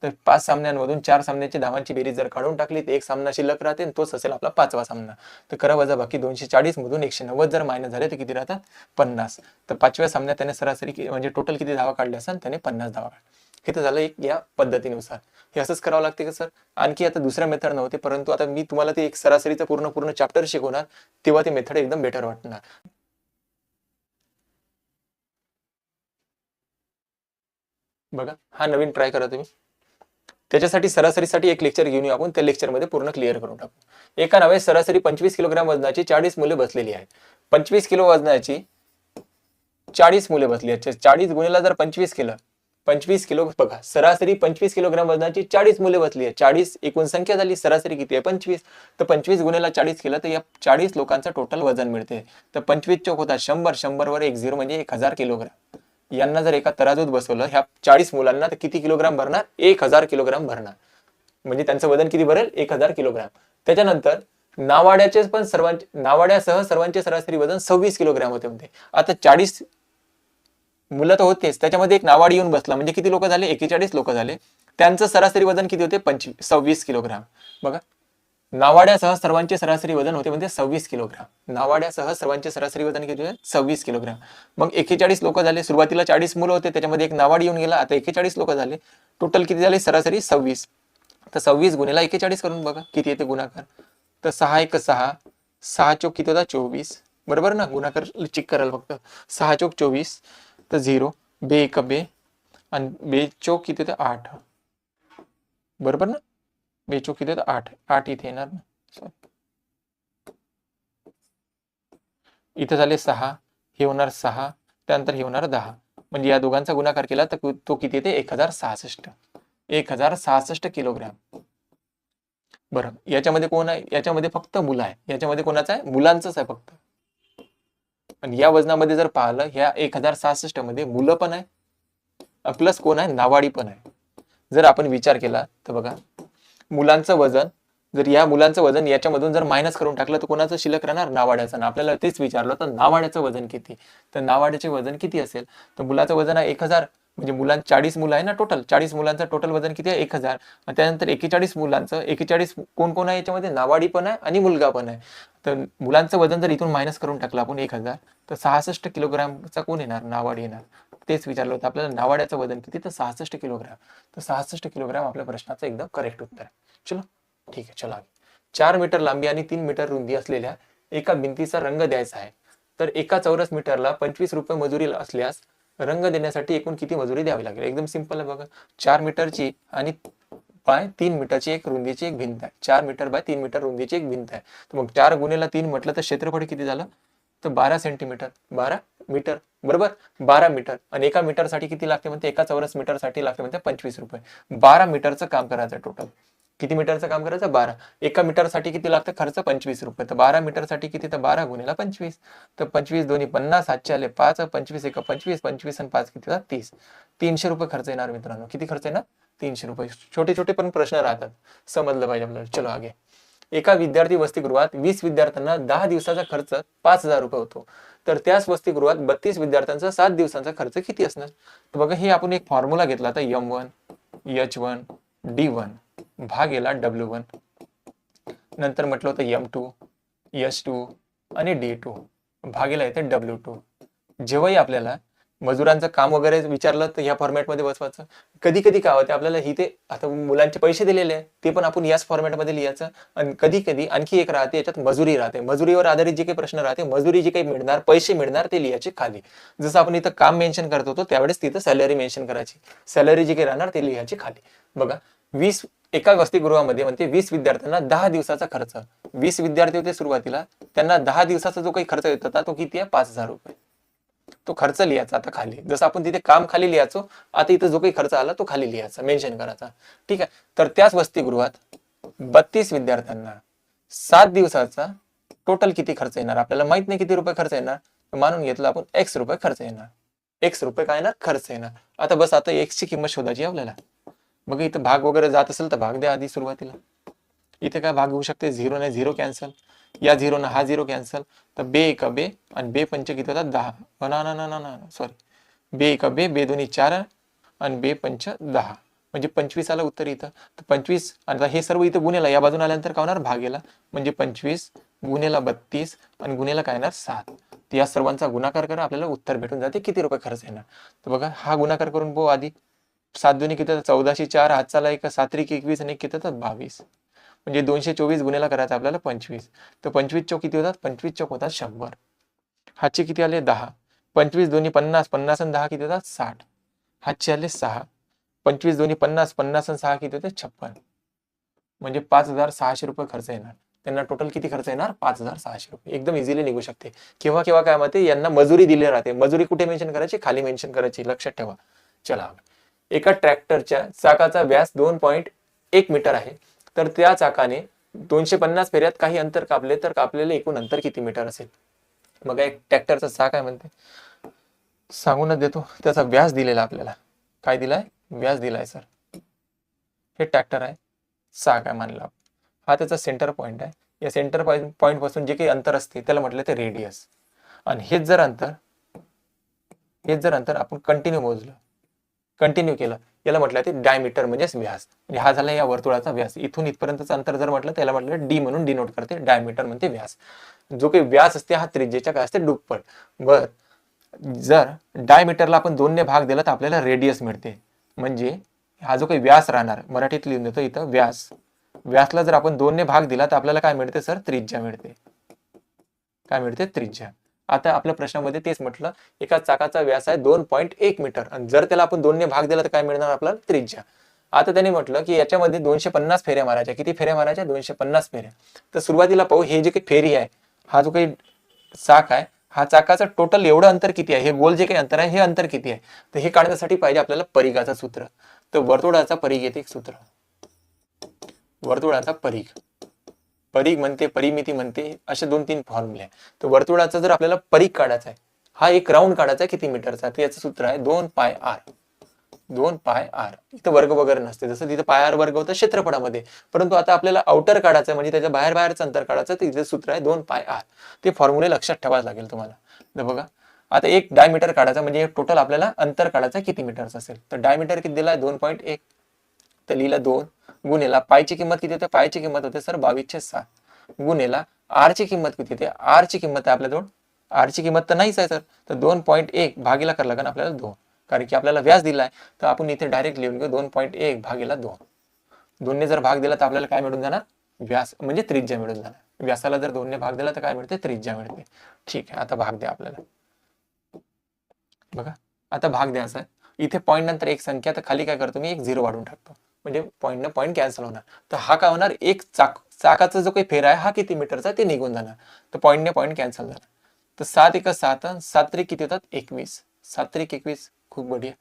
तर 5 सामन्यांमधून 4 सामन्याची धावांची बेरीज जर काढून टाकली तर एक सामना शिल्लक राहते आणि तोच असेल आपला 5वा सामना. तर करा वजाबाकी 240 मधून 190 जर मायनस झाले तर किती राहतात? 50. तर 5व्या सामन्यात त्याने सरासरी म्हणजे टोटल किती धावा काढल्या असेल? त्याने 50 धावा काढल्या. हे तर झालं एक या पद्धतीनुसार. हे असंच करावं लागते का सर? आणखी आता दुसऱ्या मेथड नव्हते, परंतु आता मी तुम्हाला ते एक सरासरीचं पूर्ण चॅप्टर शिकवणार, तेव्हा ते मेथड एकदम बेटर वाटणार. बघा हा नवीन ट्राय करा तुम्ही. त्याच्यासाठी सरासरीसाठी एक लेक्चर घेऊन येऊ आपण, त्या लेक्चरमध्ये पूर्ण क्लिअर करून टाकू. एका नावे सरासरी 25 किलोग्राम वजनाची 40 मुले बसलेली आहेत. 25 किलो वजनाची 40 मुले बसली आहेत. 40 गुणिला जर 25 केलं, 25 किलो बघा सरासरी 25 किलोग्राम वजनाची 40 मुले बसली आहे. 40 एकूण संख्या झाली, सरासरी किती आहे 25. तर 25 गुणिला 40 केलं तर या 40 लोकांचं टोटल वजन मिळते. तर 25 चौक होता 100, 100 वर 1 0 म्हणजे 1000 किलोग्राम. यांना जर एका तराजूत बसवलं ह्या 40 मुलांना तर किती किलोग्राम भरणार? 1000 किलोग्राम भरणार. म्हणजे त्यांचं वजन किती भरेल? 1000 किलोग्राम. त्याच्यानंतर नावाड्याचे पण नावाड्यासह सर्वांचे सरासरी वजन 26 किलोग्राम होते म्हणते. आता 40 मुलं तर होतेच, त्याच्यामध्ये एक नावाडी येऊन बसला म्हणजे किती लोक झाले? 41 लोक झाले. त्यांचं सरासरी वजन किती होते? 26 किलोग्राम. बघा नावाड्यासह सर्वांचे सरासरी वजन होते म्हणजे 26 किलोग्राम. नावाड्यासह सर्वांचे सरासरी वजन किती होते? 26 किलोग्राम. मग 41 लोक झाले. सुरुवातीला 40 मुलं होते, त्याच्यामध्ये एक नावाडी येऊन गेला. आता 41 लोक झाले. टोटल किती झाले? सरासरी 26. तर 26 गुणिला 41 करून बघा किती येते गुणाकार. तर 6 1 6, 6 चौक किती होता? 24. बरोबर ना? गुणाकार चेक करायला फक्त. 6 चौक 24, तर 0, बे 1 बे, आणि बे चौक किती होते? 8. बरोबर ना? बे चौक किती होते? 8. 8 इथे येणार ना. इथे झाले 6, हे होणार 6, त्यानंतर हे होणार 10. म्हणजे या दोघांचा गुणाकार केला तर तो किती येते? 1066. 1066 किलोग्राम. बरं याच्यामध्ये कोण आहे? याच्यामध्ये फक्त मुलं आहे. याच्यामध्ये कोणाचं आहे? मुलांचंच आहे फक्त. आणि या वजनामध्ये जर पाहिलं ह्या 1066 मध्ये मुलं पण आहे प्लस कोण आहे? नावाडी पण आहे. जर आपण विचार केला तर बघा मुलांचं वजन, जर या मुलांचं वजन याच्यामधून जर मायनस करून टाकलं तर कोणाचं शिल्लक राहणार? नावाड्याचं. ना आपल्याला तेच विचारलं तर नावाड्याचं वजन किती? तर नावाड्याचे वजन किती असेल? तर मुलाचं वजन आहे 1000, म्हणजे 40 मुलं आहे ना टोटल. 40 मुलांचं टोटल वजन किती आहे? 1000. आणि त्यानंतर 41 मुलांचं 41 कोण कोण आहे याच्यामध्ये? नावाडी पण आहे आणि मुलगा पण आहे. तर मुलांचं वजन जर इथून मायनस करून टाकलं आपण 1000, तर 66 किलोग्रामचा कोण येणार? नावाडी येणार. तेच विचारलं होतं आपल्याला नावाड्याचं वजन किती? तर 66 किलोग्राम. तर 66 किलोग्राम आपल्या प्रश्नाचं एकदम करेक्ट उत्तर आहे. चलो ठीक आहे. चला 4 मीटर लांबी आणि 3 मीटर रुंदी असलेल्या एका भिंतीचा रंग द्यायचा आहे. तर एका चौरस मीटरला 25 रुपये मजुरी असल्यास रंग देण्यासाठी एकूण किती मजुरी द्यावी लागेल? एकदम सिंपल आहे बघा. 4 मीटरची आणि बाय 3 मीटरची एक रुंदीची एक भिंत आहे. 4 मीटर बाय 3 मीटर रुंदीची एक भिंत आहे. तर मग 4 गुणिला 3 म्हटलं तर क्षेत्रफळ किती झालं? तर 12 सेंटीमीटर. 12 मीटर बरोबर. 12 मीटर. आणि एका मीटरसाठी किती लागते म्हणते? एका चौरस मीटरसाठी लागते म्हणते 25 रुपये. 12 मीटरचं काम करायचं टोटल. किती मीटरचं काम करायचं? 12. एका मीटरसाठी किती लागतं खर्च? 25 रुपये. तर 12 मीटरसाठी किती? तर 12 गुणिला 25. तर 25 दोन्ही 50, 7 आले 5, 25 1 25, 25 आणि 5 किती? 30. 300 रुपये खर्च येणार मित्रांनो. किती खर्च येणार? 300 रुपये. छोटे छोटे पण प्रश्न राहतात, समजलं पाहिजे आपल्याला. चलो आगे. एका विद्यार्थी वसतिगृहात 20 विद्यार्थ्यांना 10 दिवसाचा खर्च 5000 रुपये होतो. तर त्याच वसतिगृहात 32 विद्यार्थ्यांचा 7 दिवसांचा खर्च किती असणार? तर बघा हे आपण एक फॉर्म्युला घेतला आता M1 H1 D1 भागेला W1, नंतर म्हटलं होतं M2 S2 आणि D2 भागेला येते W2. जेव्हाही आपल्याला मजुरांचं काम वगैरे विचारलं तर या फॉर्मॅटमध्ये बसवायचं. कधी कधी काय होते आपल्याला इथे आता मुलांचे पैसे दिलेले आहे ते पण आपण याच फॉर्मॅटमध्ये लिहायचं. आणि कधी कधी आणखी एक राहते याच्यात मजुरी राहते. मजुरीवर आधारित जे काही प्रश्न राहते, मजुरी जे काही मिळणार, पैसे मिळणार ते लिहायचे खाली. जसं आपण इथं काम मेन्शन करत होतो त्यावेळेस तिथं सॅलरी मेन्शन करायची. सॅलरी जे काही राहणार ते लिहायची खाली. बघा 20 एका वसतिगृहामध्ये म्हणते 20 विद्यार्थ्यांना 10 दिवसाचा खर्च. 20 विद्यार्थी होते सुरुवातीला, त्यांना 10 दिवसाचा जो काही खर्च येत होता तो किती आहे? 5000 रुपये. तो खर्च लिहायचा आता खाली, जसं आपण तिथे काम खाली लिहायचो, आता इथं जो काही खर्च आला तो खाली लिहायचा, मेन्शन करायचा. ठीक आहे. तर त्याच वसतिगृहात 32 विद्यार्थ्यांना 7 दिवसाचा टोटल किती खर्च येणार, आपल्याला माहित नाही किती रुपये खर्च येणार, मानून घेतलं आपण एक्स रुपये खर्च येणार. एक्स रुपये काय येणार, खर्च येणार. आता बस आता एक्सची किंमत शोधायची आपल्याला. मग इथं भाग वगैरे जात असेल तर भाग द्या आधी सुरुवातीला. इथे काय भाग होऊ शकते, झिरो ने झिरो कॅन्सल, या झिरो ना हा झिरो कॅन्सल, तर बे एका बे आणि बे पंच किती होतात 10, ना सॉरी, बे एका बे, बे दोन्ही 4 आणि बे पंच 10, म्हणजे 25 आलं उत्तर इथं. तर 25 आणि हे सर्व इथं गुन्हेला या बाजून आल्यानंतर काय होणार, भागेला, म्हणजे 25 गुन्हेला 32 आणि गुन्हेला काय येणार 7. तर या सर्वांचा गुणाकार करा, आपल्याला उत्तर भेटून जाते किती रुपये खर्च येणार. तर बघा हा गुणाकार करून पाहू आधी. 7 दोन्ही किती होतात 1404, हातचाला एक 7 त्रिक 21 आणि एक किती होतात 22, म्हणजे 224 गुन्हेला करायचा आपल्याला 25. तर 25 चौक किती होतात, 25 चौक होतात 100. हातचे किती आले 10, 25 दोन्ही 50, 50 आणि 10 किती होतात 60. हातचे आले 6, 25 दोन्ही 50, 50 आणि 6 किती होते 56, म्हणजे 5600 रुपये खर्च येणार. त्यांना टोटल किती खर्च येणार, 5600 रुपये. एकदम इझिली निघू शकते. केव्हा केव्हा काय माहिती, यांना मजुरी दिली राहते, मजुरी कुठे मेन्शन करायची, खाली मेन्शन करायची, लक्षात ठेवा. चला, एका ट्रॅक्टरच्या चाकाचा व्यास 2.1 मीटर आहे, तर त्या चाकाने 250 फेऱ्यात काही अंतर कापले, तर कापलेले एकूण अंतर किती मीटर असेल. मग एक ट्रॅक्टरचा चाक आहे म्हणते, सांगूनच देतो, त्याचा व्यास दिलेला आपल्याला, काय दिलाय, व्यास दिलाय सर. हे ट्रॅक्टर आहे, चाक आहे मानला, हा त्याचा सेंटर पॉइंट आहे. या सेंटर पॉइंट पासून जे काही अंतर असते त्याला म्हटलं ते रेडियस. आणि हेच जर अंतर आपण कंटिन्यू मोजलं, कंटिन्यू केलं, याला म्हटलं ते डायमीटर म्हणजेच व्यास. म्हणजे हा झाला या वर्तुळाचा व्यास. इथून इथपर्यंतचं अंतर जर म्हटलं त्याला म्हटलं डी म्हणून डिनोट करते, डायमीटर म्हणते व्यास. जो काही व्यास असते हा त्रिज्येच्या काय असते, दुप्पट. बर, जर डायमीटरला आपण 2 ने भाग दिला तर आपल्याला रेडियस मिळते. म्हणजे हा जो काही व्यास राहणार, मराठीत लिहून देतो इथं, व्यासला जर आपण 2 ने भाग दिला तर आपल्याला काय मिळते सर, त्रिज्या मिळते. काय मिळते, त्रिज्या. आता आपल्या प्रश्नामध्ये तेच म्हटलं, एका चाकाचा व्यास आहे 2.1 मीटर आणि जर त्याला आपण 2 ने भाग दिला तर काय मिळणार आपल्याला, त्रिज्या. आता त्याने म्हटलं की याच्यामध्ये 250 फेऱ्या मारायच्या. किती फेऱ्या मारायच्या, 250 फेऱ्या. तर सुरुवातीला पाहू, हे जे काही फेरी आहे, हा जो काही चाक आहे, हा चाकाचं टोटल एवढं अंतर किती आहे, हे गोल जे काही अंतर आहे हे अंतर किती आहे. तर हे काढण्यासाठी पाहिजे आपल्याला परिघाचं सूत्र. तर वर्तुळाचा परिघ येते एक सूत्र, वर्तुळाचा परिघ, परिघ म्हणते, परिमिती म्हणते, असे 2-3 फॉर्म्युले. तर वर्तुळाचा जर आपल्याला परिघ काढायचा आहे, हा एक राऊंड काढायचा आहे किती मीटरचा, तर याचं सूत्र आहे 2 पाय आर. 2 पाय आर. इथं वर्ग वगैरे नसते, जसं तिथं पाय आर वर्ग होतं क्षेत्रफळामध्ये, परंतु आता आपल्याला आउटर काढायचं म्हणजे त्याच्या बाहेरचं अंतर काढायचं, तर इथे सूत्र आहे 2 पाय आर. ते फॉर्म्युले लक्षात ठेवायला लागेल तुम्हाला. तर बघा, आता एक डायमीटर काढायचा म्हणजे टोटल आपल्याला अंतर काढायचं किती मीटरचं असेल. तर डायमीटर किती दिलाय 2.1, तर लिहिला 2 गुणेला पायची किंमत किती होते, पायची किंमत होते सर 22/6, गुणेला आर ची किंमत किती होते, आर ची किंमत आहे आपल्याजवळ, आर ची किंमत तर नाहीच आहे सर, तर 2.1 भागीला करायला लागेल आपल्याला 2, कारण की आपल्याला व्यास दिलाय. तर आपण इथे डायरेक्ट लिहून घेऊ 2.1 भागीला 2. 2 ने जर भाग दिला तर आपल्याला काय मिळून जाणार, व्यास म्हणजे त्रिज्या मिळून जाणार. व्यासाला जर 2 ने भाग दिला तर काय मिळते, त्रिज्या मिळते. ठीक आहे, आता भाग द्या आपल्याला. बघा, आता भाग द्यायचा आहे. इथे पॉईंट नंतर एक संख्या, तर खाली काय करतो मी, एक 0 वाढून टाकतो, म्हणजे पॉईंट न पॉईंट कॅन्सल होणार. तर हा काय होणार, एक चाकाचा जो काही फेरा आहे हा किती मीटरचा ते निघून जाणार, तर पॉईंट ने पॉईंट कॅन्सल झाला. तर 7 1 7, 7 त्रिक किती होतात 21, 7 त्रिक 21, खूप बढिया.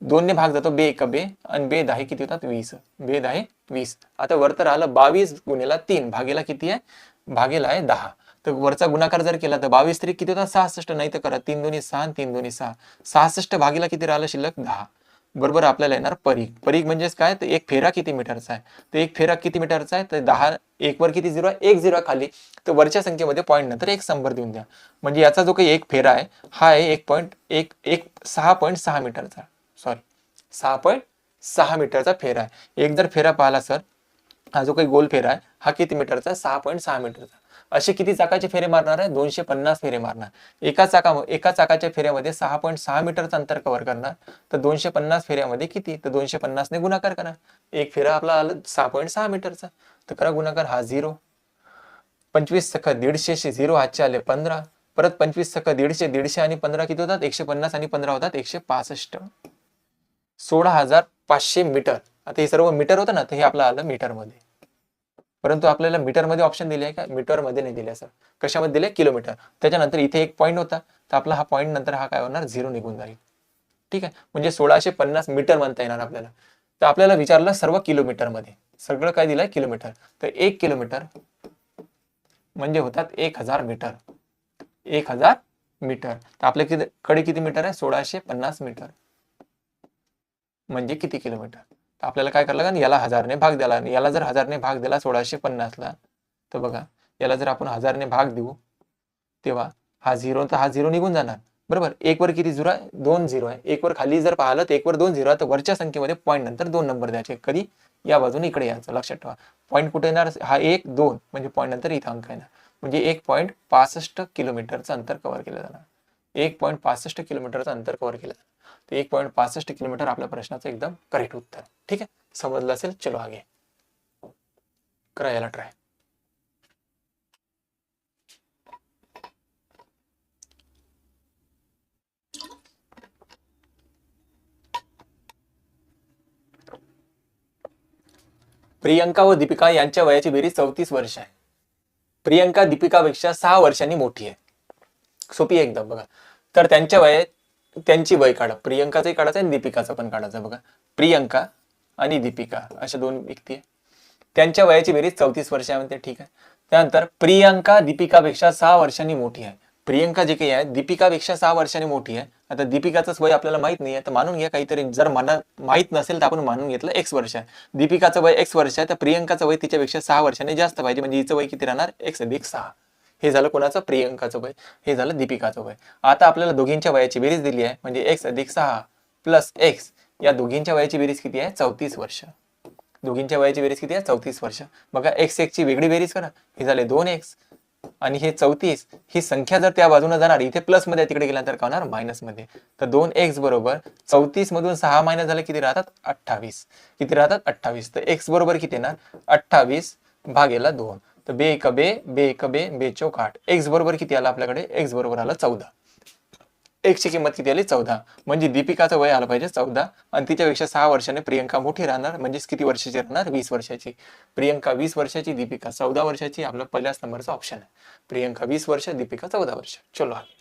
2 ने भाग जातो, बे एका बे आणि बे 10 किती होतात 20, बे 10 20. आता वरतर आलं 22 गुणेला 3 भागेला किती आहे, भागेला आहे 10. तर वरचा गुणाकार जर केला तर 22 त्रिक किती होतात 66, नाही तर करा 3 दोन्ही 6 आणि 3 दोन्ही 6, 66 भागीला किती राहिलं शिल्लक 10. बरोबर आपल्याला येणार परिघ. परिघ म्हणजेच काय, तर एक फेरा किती मीटरचा आहे, तर एक फेरा किती मीटरचा आहे, तर 10, एक वर किती 0 आहे, एक 0 खाली, तर वरच्या संख्येमध्ये पॉईंट नंतर एक 100 देऊन द्या. म्हणजे याचा जो काही एक फेरा आहे हा आहे 6.6 मीटरचा, सॉरी 6.6 मीटरचा फेरा आहे. एक जर फेरा पाहिला सर, हा जो काही गोल फेरा आहे हा किती मीटरचा आहे, 6.6 मीटरचा. असे किती चाकाचे फेरे मारणार आहे, 250 फेरे मारणार. एका चाकाच्या फेऱ्यामध्ये 6.6 मीटरचं अंतर कव्हर करणार, तर 250 फेऱ्यामध्ये किती, तर 250 ने गुणाकार करा. एक फेरा आपला आला 6.6 मीटरचा, तर करा गुणाकार, हा 0, 25 सख 150 0 हातचे आले 15, परत 25 सख 150, 150 आणि 15 किती होतात 150 आणि 15 होतात 165, 16,500 मीटर. आता हे सर्व मीटर होतं ना, तर हे आपलं आलं मीटर मध्ये. परंतु आपल्याला मीटरमध्ये ऑप्शन दिले आहे का? मीटरमध्ये नाही दिले सर. कशामध्ये दिले? किलोमीटर. त्याच्यानंतर इथे एक पॉईंट होता, तर आपला हा पॉईंट नंतर हा काय होणार? 0 निघून जाईल. ठीक आहे, म्हणजे 1650 मीटर म्हणता येणार आपल्याला. तर आपल्याला विचारलं सर्व किलोमीटरमध्ये, सगळं काय दिलंय? किलोमीटर. तर 1 किलोमीटर म्हणजे होतात 1000 मीटर. 1000 मीटर. तर आपल्याकडे किती मीटर आहे? 1650 मीटर म्हणजे किती किलोमीटर? तर आपल्याला काय करायला लागेल? याला 1000ने भाग द्यायला. याला जर 1000ने भाग दिला 1650ला, तर बघा याला जर आपण 1000ने भाग देऊ, तेव्हा हा 0 तर हा 0 निघून जाणार. बरोबर. 1 वर किती 0 आहे? 2 0 आहे. 1 वर खाली जर पाहिलं तर 1 वर 2 0 आहे, तर वरच्या संख्येमध्ये पॉईंट नंतर 2 नंबर द्यायचे. कधी? या बाजूने इकडे यायचं. लक्षात ठेवा. पॉईंट कुठे येणार? हा 1 2 म्हणजे पॉईंट नंतर इथं अंक येणार. म्हणजे 1.65 किलोमीटरचं अंतर कव्हर केलं जाणार. 1.65 किलोमीटरचं अंतर कव्हर केलं जाणार. तर 1.65 किलोमीटर आपल्या प्रश्नाचं एकदम करेक्ट उत्तर. ठीक आहे, समजलं असेल. चलो आगे करा याला ट्राय. प्रियंका व दीपिका यांच्या वयाची बेरीज 34 वर्ष आहे. प्रियंका दीपिकापेक्षा 6 वर्षांनी मोठी आहे. सोपी आहे एकदम. बघा, तर त्यांची वय काढा. प्रियंकाचंही काढायचं आणि दीपिकाचं पण काढायचं. बघा, प्रियंका आणि दीपिका अशा दोन व्यक्ती आहे. त्यांच्या वयाची बेरीज 34 वर्ष आहे म्हणते. ठीक आहे. त्यानंतर प्रियंका दीपिकापेक्षा 6 वर्षांनी मोठी आहे. प्रियंका जी काही आहे दीपिकापेक्षा 6 वर्षांनी मोठी आहे. आता दीपिकाचं वय आपल्याला माहित नाही आहे, तर मानून घ्या काहीतरी. जर मला माहित नसेल तर आपण मानून घेतलं x वर्ष आहे. दीपिकाचं वय x वर्ष आहे, तर प्रियंकाचं वय तिच्यापेक्षा 6 वर्षांनी जास्त पाहिजे. म्हणजे हिचं वय किती राहणार? x अधिक 6. हे झालं कोणाचं? प्रियंकाचं वय. हे झालं दीपिकाचं वय. आता आपल्याला दोघींच्या वयाची बेरीज दिली आहे, म्हणजे x अधिक 6 प्लस x. या दोघींच्या वयाची बेरीज किती आहे? 34 वर्ष. दोघींच्या वयाची बेरीज किती आहे? 34 वर्ष. बघा, x ची वेगळी बेरीज करा. हे झाले 2x आणि हे 34. ही संख्या जर त्या बाजूने जाणार, इथे प्लस मध्ये तिकडे गेल्यानंतर काय होणार? मायनस मध्ये. तर 2x बरोबर 34 मधून 6 मायनस झाले किती राहतात? 28. किती राहतात? 28. तर x बरोबर किती येणार? 28 भागेला 2. तर बे एक बे, बे एक बे, बे चौक 8. x बरोबर किती आला आपल्याकडे? x बरोबर आला 14. x ची किंमत किती आली? 14. म्हणजे दीपिकाचं वय आलं पाहिजे 14 आणि तिच्यापेक्षा 6 वर्षाने प्रियंका मोठी राहणार. म्हणजे किती वर्षाची राहणार? 20 वर्षाची. प्रियंका 20 वर्षाची, दीपिका 14 वर्षाची. आपला पहिल्याच नंबरचा ऑप्शन आहे. प्रियंका 20 वर्ष, दीपिका 14 वर्ष. चलो आगे.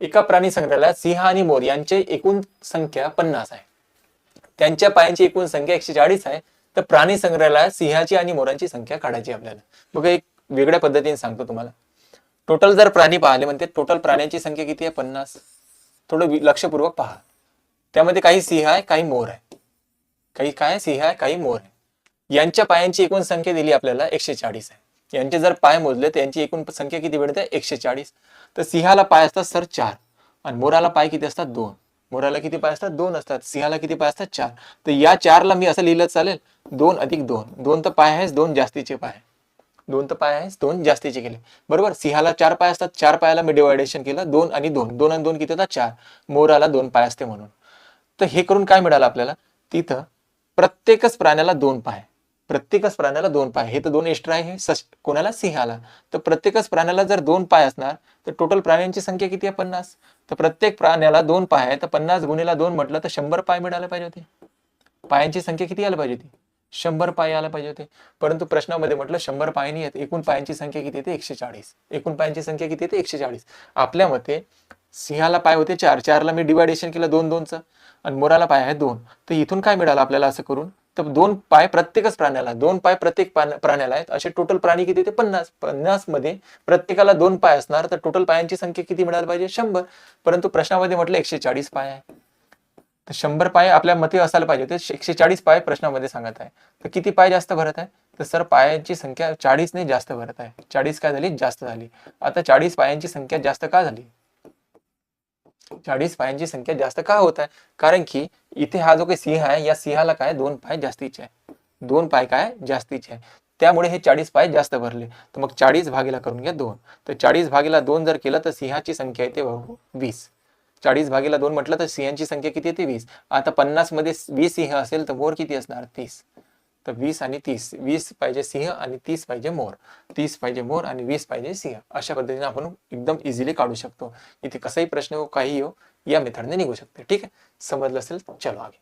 एका प्राणी संग्रहालयात सिंह आणि मोर यांची एकूण संख्या 50 आहे. त्यांच्या पायांची एकूण संख्या 140 आहे. तर प्राणी संग्रहालयात सिंहाची आणि मोरांची संख्या काढायची आपल्याला. बघा, एक वेगळ्या पद्धतीने सांगतो तुम्हाला. टोटल जर प्राणी पाहिले म्हणते, टोटल प्राण्यांची संख्या किती आहे? 50. थोडं लक्षपूर्वक पहा. त्यामध्ये काही सिंह आहे, काही मोर आहे. काही काय? सिंह आहे, काही मोर आहे. यांच्या पायांची एकूण संख्या दिली आपल्याला 140 आहे. यांचे जर पाय मोजले तर यांची एकूण संख्या किती मिळते? 140. तर सिंहाला पाय असतात सर 4 आणि मोराला पाय किती असतात? 2. मोराला किती पाय असतात? 2 असतात. सिंहाला किती पाय असतात? 4. तर या 4ला मी असं लिहिलं चालेल, 2 अधिक 2. 2 तर पाय आहेच, 2 जास्तीचे पाय. 2 तर पाय आहेच, 2 जास्तीचे केले. बरोबर. सिंहाला 4 पाय असतात. 4 पायाला मी डिवायडेशन केलं, 2 आणि 2. 2 आणि 2 किती होतात? 4. मोराला 2 पाय असते म्हणून. तर हे करून काय मिळालं आपल्याला? तिथं प्रत्येकच प्राण्याला 2 पाय. प्रत्येकच प्राण्याला 2 पाय. हे तर 2 एक्स्ट्रा आहे. कोणाला? सिंहाला. तर प्रत्येकच प्राण्याला जर 2 पाय असणार तर टोटल प्राण्यांची संख्या किती आहे? 50. तर प्रत्येक प्राण्याला 2 पाय आहे. तर 50 गुणिले 2 म्हटलं तर 100 पाय मिळाले पाहिजे होते. पायांची संख्या किती आली पाहिजे होती? 100 पाय आला पाहिजे होते. परंतु प्रश्नामध्ये म्हटलं 100 पाय नाही आहेत. एकूण पायांची संख्या किती येते? 140. एकूण पायांची संख्या किती येते? 140. आपल्या मते सिंहाला पाय होते 4. 4ला मी डिवायडेशन केलं 2 2चं आणि मोराला पाय आहे 2. तर इथून काय मिळालं आपल्याला असं करून? तर 2 पाय प्रत्येकच प्राण्याला, 2 पाय प्रत्येक प्राण्याला आहेत. असे टोटल प्राणी किती येते? 50. 50 मध्ये प्रत्येकाला 2 पाय असणार. तर टोटल पायांची संख्या किती मिळायला पाहिजे? 100. परंतु प्रश्नामध्ये म्हटलं 140 पाय आहे. तर 100 पाय आपल्या मते असायला पाहिजे होते. 140 पाय प्रश्नामध्ये सांगत आहे. तर किती पाय जास्त भरत आहे? तर सर पायांची संख्या 40 ने जास्त भरत आहे. 40 काय झाली? जास्त झाली. आता 40 पायांची संख्या जास्त का झाली? 40 पायांची संख्या जास्त का होत आहे? कारण की इथे हा जो काही सिंह आहे, या सिंहाला काय 2 पाय जास्तीचे आहे. 2 पाय काय? जास्तीचे आहे. त्यामुळे हे 40 पाय जास्त भरले. तर मग 40 भागीला करून घ्या 2. तर 40 भागीला 2 जर केलं तर सिंहाची संख्या येते 20. 40 भागीला 2 म्हटलं तर सिंहाची संख्या किती येते? 20. आता 50 मध्ये 20 सिंह असेल तर मोर किती असणार? 30. तर 20 आणि 30. 20 पाहिजे सिंह आणि 30 पाहिजे मोर. 30 पाहिजे मोर आणि 20 पाहिजे सिंह. अशा पद्धतीने आपण एकदम इझिली काढू शकतो. इथे कसाही प्रश्न हो, काही हो, या मेथडने निघू शकते. ठीक आहे, समजलं असेल? चलो आगे.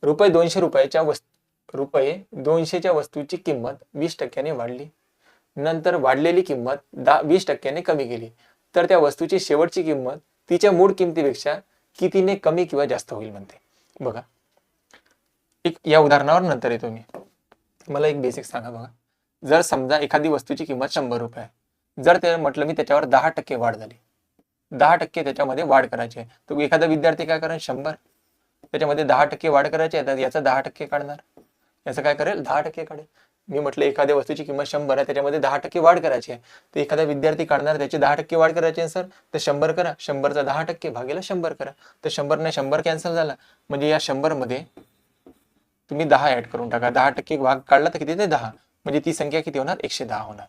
₹200 रुपये 200च्या वस्तूची किंमत 20% वाढली, नंतर वाढलेली किंमत 20% कमी केली, तर त्या वस्तूची शेवटची किंमत तिच्या मूळ किमतीपेक्षा कितीने कमी किंवा जास्त होईल म्हणते. बघा, एक या उदाहरणावर नंतर येतो मी. मला एक बेसिक सांगा बघा. जर समजा एखादी वस्तूची किंमत 100 रुपये आहे, जर ते म्हटलं मी त्याच्यावर 10% वाढ झाली, 10% त्याच्यामध्ये वाढ करायची आहे, तर एखादा विद्यार्थी काय करेल, 100 त्याच्यामध्ये 10% वाढ करायची आहे, तर याचा 10% काढणार, याचं काय करेल, 10% काढेल. मी म्हटलं एखाद्या वस्तूची किंमत 100 आहे, त्याच्यामध्ये 10% वाढ करायची आहे, तर एखादा विद्यार्थी काढणार त्याची 10% वाढ करायची आहे सर, तर 100 करा, 100चा 10% भागेला 100 करा, तर 100 ने 100 कॅन्सल झाला, म्हणजे या 100 मध्ये तुम्ही 10 ऍड करून टाका, 10% भाग काढला तर किती, ते 10, म्हणजे ती संख्या किती होणार, 110 होणार.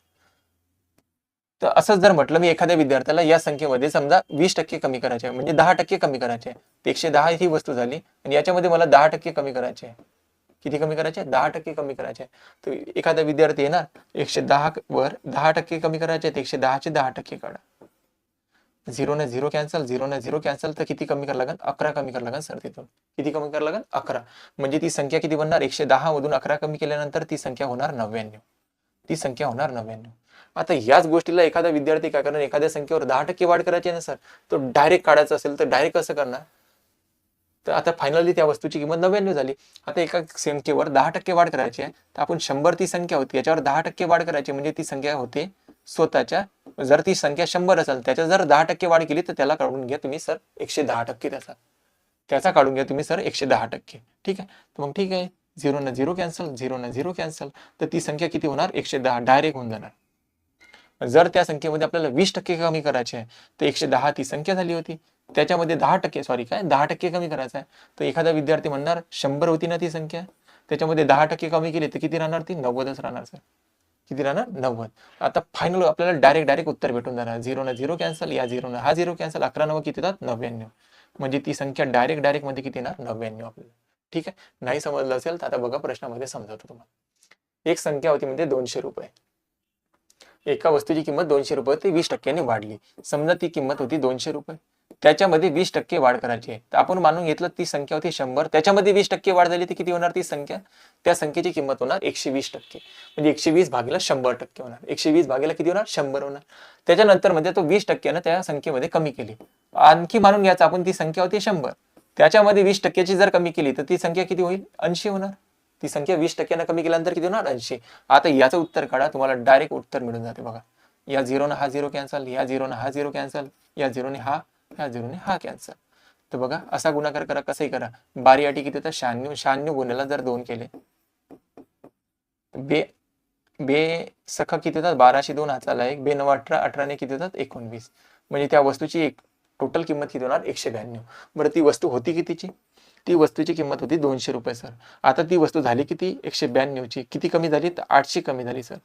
तर असंच जर म्हटलं मी एखाद्या विद्यार्थ्याला या संख्येमध्ये समजा 20% कमी करायचे आहे, म्हणजे 10% कमी करायचे आहे, 110 ही वस्तू झाली, आणि याच्यामध्ये मला 10% कमी करायचे आहे. किती कमी करायचे, 10% कमी करायचे आहे. तर एखादा विद्यार्थी येणार, 110 वर 10% कमी करायचे, 110चे 10% काढा, 0 ने 0 कॅन्सल, 0 ने 0 कॅन्सल, तर किती कमी करायला लागेल, 11 कमी करायला लागेल सर. तिथून किती कमी करायला लागेल, 11, म्हणजे ती संख्या किती बनणार, 110 मधून 11 कमी केल्यानंतर ती संख्या होणार 99, ती संख्या होणार 99. आता याच गोष्टीला एखादा विद्यार्थी काय करणार, एखाद्या संख्येवर 10% वाढ करायची ना सर, तो डायरेक्ट काढायचा असेल तर डायरेक्ट कसं करणार, तर आता फायनली त्या वस्तूची किंमत 99 झाली. आता एका संख्येवर 10% वाढ करायची आहे, तर आपण 100 ती संख्या होती, याच्यावर 10% वाढ करायची, म्हणजे ती संख्या होते स्वतःच्या, जर ती संख्या 100 असेल, त्याच्या जर 10% वाढ केली, तर त्याला काढून घ्या तुम्ही सर 110% त्याचा काढून घ्या तुम्ही सर 110%. ठीक आहे, तर मग ठीक आहे, 0 ने 0 कॅन्सल, 0 ने 0 कॅन्सल, तर ती संख्या किती होणार, 110 डायरेक्ट होऊन जाणार. जर त्या संख्येमध्ये आपल्याला 20% कमी करायचे आहे, तर 110 ती संख्या झाली होती, त्याच्यामध्ये 10% सॉरी काय 10% कमी करायचं आहे, तर एखादा विद्यार्थी म्हणणार 100 होती ना ती संख्या, त्याच्यामध्ये 10% कमी केली तर किती राहणार, ती 90च राहणार सर. किती राहणार, 90. आता फायनल आपल्याला डायरेक्ट उत्तर भेटून जाणार, 0 ने 0 कॅन्सल, या 0 ने हा 0 कॅन्सल, 11 9 किती येतात, 99, म्हणजे ती संख्या डायरेक्ट मध्ये किती येणार, 99 आपल्याला. ठीक आहे, नाही समजलं असेल तर आता बघा प्रश्नामध्ये समजवतो तुम्हाला. एक संख्या होती म्हणजे 200 रुपये, एका वस्तूची किंमत 200 रुपये ती 20% वाढली, समजा ती किंमत होती 200 रुपये, त्याच्यामध्ये 20% वाढ करायची आहे, तर आपण मानून घेतलं ती संख्या होती 100, त्याच्यामध्ये 20% वाढ झाली, ती किती होणार ती संख्या, त्या संख्येची किंमत होणार 120%, म्हणजे 120 भागीला 100% होणार, 120 भागीला किती होणार, 100 होणार. त्याच्यानंतर म्हणजे तो 20% त्या संख्येमध्ये कमी केली, आणखी मानून घ्यायचं आपण ती संख्या होती 100, त्याच्यामध्ये 20%ची जर कमी केली तर ती संख्या किती होईल, 80 होणार. ती संख्या 20% कमी केल्यानंतर किती होणार, 80. आता याचं उत्तर काढा, तुम्हाला डायरेक्ट उत्तर मिळून जाते बघा. या 0 ने हा 0 कॅन्सल, या 0 ने हा 0 कॅन्सल, या 0 ने हा, या 0 ने हा कॅन्सल. तर बघा असा गुणाकार करा, कसंही करा, बारी अटी किती होतं, 96, 96 गुन्ह्याला जर 2 केले, बे बे सखा किती होतात, 12 2 हाताला 1, बे 9 18, 18 ने किती होतात, 19, म्हणजे त्या वस्तूची एक टोटल किंमत किती होणार, 192. बरं ती वस्तू होती कितीची, ती वस्तूची किंमत होती 200 रुपये सर. आता ती वस्तू झाली किती, 192ची, किती कमी झाली, तर 8ची कमी झाली सर.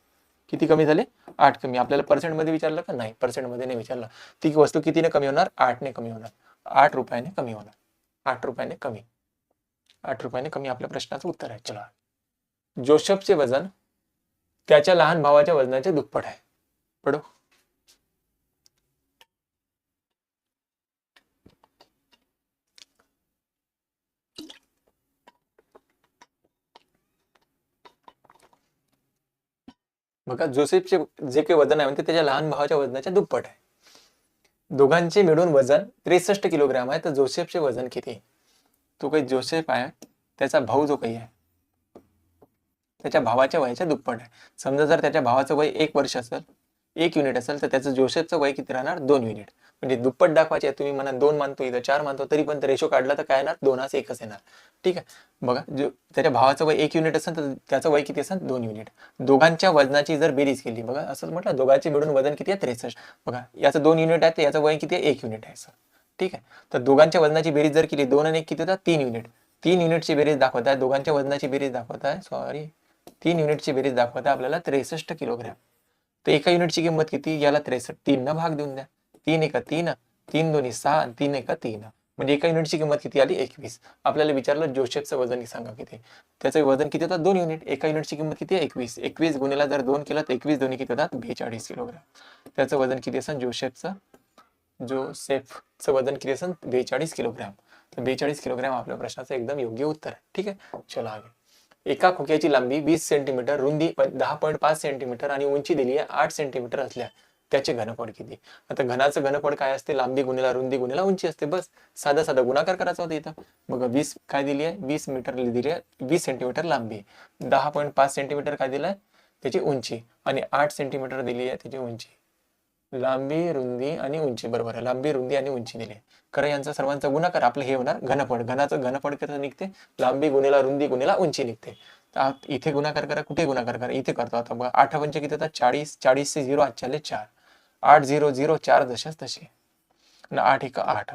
किती कमी झाले, 8 कमी. आपल्याला पर्सेंट मध्ये विचारलं का, नाही पर्सेंट मध्ये नाही विचारलं. ती वस्तू कितीने कमी होणार, 8 ने कमी होणार, 8 रुपयाने कमी होणार, 8 रुपयाने कमी, 8 रुपयाने कमी आपल्या प्रश्नाचं उत्तर आहे. चला, जोसेफचे वजन त्याच्या लहान भावाच्या वजनाचे दुप्पट आहे. पडो. बघा, जोसेफचे जे काही वजन आहे म्हणते त्याच्या लहान भावाच्या वजनाच्या दुप्पट आहे. दोघांचे मिळून वजन 63 किलोग्राम आहे, तर जोसेफचे वजन किती, तो काही जोसेफ आहे, त्याचा भाऊ जो काही आहे त्याच्या भावाच्या वयाच्या दुप्पट आहे. समजा जर त्याच्या भावाचं वय 1 वर्ष असेल, 1 युनिट असेल, तर त्याचं जोसेफचं वय किती राहणार, 2 युनिट. म्हणजे दुप्पट दाखवायचे आहे, तुम्ही म्हणा 2 मानतो इथं 4 मानतो, तरी पण रेशो काढला तर काय येणार, 2 1च येणार. ठीक आहे, बघा जो त्याच्या भावाचं वय 1 युनिट असेल तर त्याचं वय किती असेल, 2 युनिट. दोघांच्या वजनाची जर बेरीज केली, बघा असं म्हटलं दोघांचे मिळून वजन किती आहे, 63. बघा याचं 2 युनिट आहे, तर याचं वय किती आहे, 1 युनिट आहे सर. ठीक आहे, तर दोघांच्या वजनाची बेरीज जर केली, 2 आणि 1 किती होतात, 3 युनिट. 3 युनिटची बेरीज दाखवत आहे, दोघांच्या वजनाची बेरीज दाखवत आहे, सॉरी 3 युनिटची बेरीज दाखवत आहे आपल्याला 63 किलोग्राम. तर एका युनिटची किंमत किती, याला 63 3 न भाग देऊन द्या, 3 एका 3, 3 दोन्ही 6, 3 एका 3, म्हणजे एका युनिटची किंमत किती आली, 21. आपल्याला विचारलं जोसेफचं वजन सांगा किती, त्याचं वजन किती होतं, 2 युनिट. एका युनिटची किंमत किती आहे, 21. 21 गुणिला जर 2 केला तर 21 दोन्ही किती होतात, 42 किलोग्राम. त्याचं वजन किती असेल जोसेफचं वजन किती असेल, 42 किलोग्राम. तर 42 किलोग्राम आपल्या प्रश्नाचं एकदम योग्य उत्तर आहे. ठीक आहे, चला आगे. एका खोक्याची लांबी 20 सेंटीमीटर, रुंदी 10.5 सेंटीमीटर आणि उंची दिली आहे 8 सेंटीमीटर असल्या त्याचे घनफळ किती? आता घनाचं घनफळ काय असते? लांबी गुणिला रुंदी गुणिला उंची असते. बस साधा साधा गुणाकार करायचा होता इथं. बघा 20 काय दिली आहे? 20 मीटर दिली आहे, 20 सेंटीमीटर लांबी, 10.5 सेंटीमीटर काय दिलं आहे? त्याची उंची, आणि 8 सेंटीमीटर दिली आहे त्याची उंची. लांबी, रुंदी आणि उंची, बरोबर आहे. लांबी, रुंदी आणि उंची दिली आहे. खरं यांचा सर्वांचा गुणाकार आपलं हे होणार घनफळ. घनाचं घनफळ कसं निघते? लांबी गुणिला रुंदी गुणिला उंची निघते. इथे गुणाकार करा, कुठे गुणाकार करा? इथे करतो. आता बघा 8 पंचे किती होतात? 40, 40 से 0 आजच्याले 4, 8 0 0 4 जशाच तसे, 8 1 8.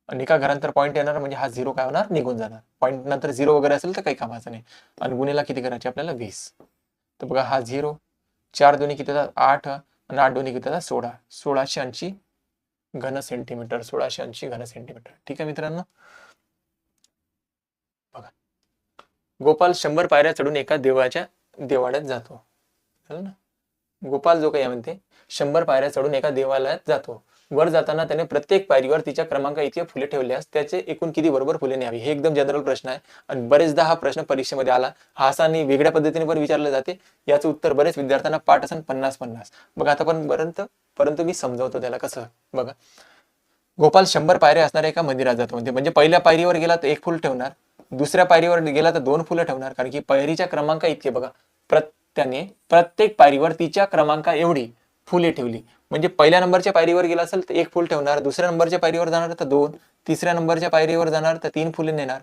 आणि एका घरानंतर पॉईंट येणार म्हणजे हा 0 काय होणार? निघून जाणार. पॉईंट नंतर 0 वगैरे असेल तर काही कामाचं नाही. आणि गुणिला किती करायचे आपल्याला? 20. तर बघा हा 0, 4 दोन्ही किती होतात? 8, आणि 8 दोन्ही किती होतात? 16. 1680 घन सेंटीमीटर, 1680 घन सेंटीमीटर. ठीक आहे मित्रांनो. बघा गोपाल 100 पायऱ्या चढून एका देवाच्या देवालयात जातो. ना गोपाल जो काही म्हणते 100 पायऱ्या चढून एका देवालयात जातो. वर जाताना त्याने प्रत्येक पायरीवर तिच्या क्रमांक इतके फुले ठेवल्यास त्याचे एकूण किती बरोबर फुले न्यावी? हे एकदम जनरल प्रश्न आहे आणि बरेचदा हा प्रश्न परीक्षेमध्ये आला. हा असा आणि वेगळ्या पद्धतीने पण विचारले जाते. याचं उत्तर बरेच विद्यार्थ्यांना पाठ असेल 50-50. बघा आता पण परंतु मी समजावतो त्याला कसं. बघा गोपाल 100 पायऱ्या असणाऱ्या एका मंदिरात जातो. म्हणजे पहिल्या पायरीवर गेला तर 1 फुल ठेवणार, दुसऱ्या पायरीवर गेला तर 2 फुलं ठेवणार, कारण की पायरीच्या क्रमांक इतके. बघा त्याने प्रत्येक पायरीवर तिच्या क्रमांका एवढी फुले ठेवली. म्हणजे पहिल्या नंबरच्या पायरीवर गेला असेल तर 1 फुल ठेवणार, दुसऱ्या नंबरच्या पायरीवर जाणार तर 2, तिसऱ्या नंबरच्या पायरीवर जाणार तर 3 फुले नेणार,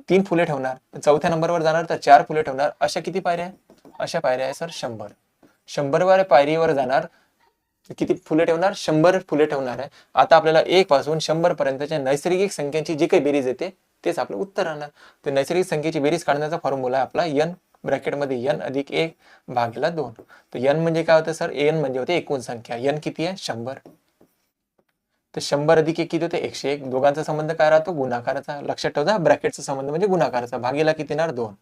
3 फुले ठेवणार, चौथ्या नंबरवर जाणार तर 4 फुले ठेवणार. अशा किती पायऱ्या? अशा पायऱ्या आहे सर 100. 100व्या पायरीवर जाणार किती फुले ठेवणार? 100 फुले ठेवणार आहे. आता आपल्याला 1 पासून 100 पर्यंतच्या नैसर्गिक संख्यांची जी काही बेरीज येते तेच आपलं उत्तर राहणार. तर नैसर्गिक संख्येची बेरीज काढण्याचा फॉर्म्युला आहे आपला n ब्रॅकेटमध्ये n अधिक 1 भागीला 2. तर n म्हणजे काय होतं सर? n म्हणजे होते एकूण संख्या. n किती आहे? 100. तर 100 अधिक 1 किती होते? 101. दोघांचा संबंध काय राहतो? गुणाकाराचा. लक्षात ठेवा, ब्रॅकेटचा संबंध म्हणजे गुणाकाराचा. भागीला किती येणार? 2.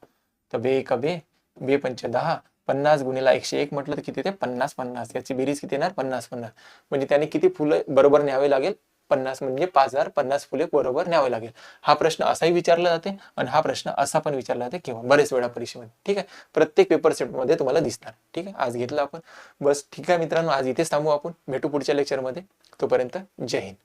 तर बे एक बे, बे पंच 10, 50 गुणिला 101 म्हटलं तर किती येते? 50-50. याची बेरीज किती येणार? 50-50. म्हणजे त्याने किती फुलं बरोबर न्यावे लागेल? 50, म्हणजे 5050 फुले बरोबर न्यावे लागेल. हा प्रश्न असाही विचारला जाते आणि हा प्रश्न असा पण विचारला जाते किंवा बरेच वेळा परीक्षेमध्ये. ठीक आहे, प्रत्येक पेपर सेट मध्ये तुम्हाला दिसणार. ठीक आहे, आज घेतलं आपण. बस ठीक आहे मित्रांनो, आज इथेच थांबू आपण. भेटू पुढच्या लेक्चरमध्ये. तोपर्यंत जय हिंद.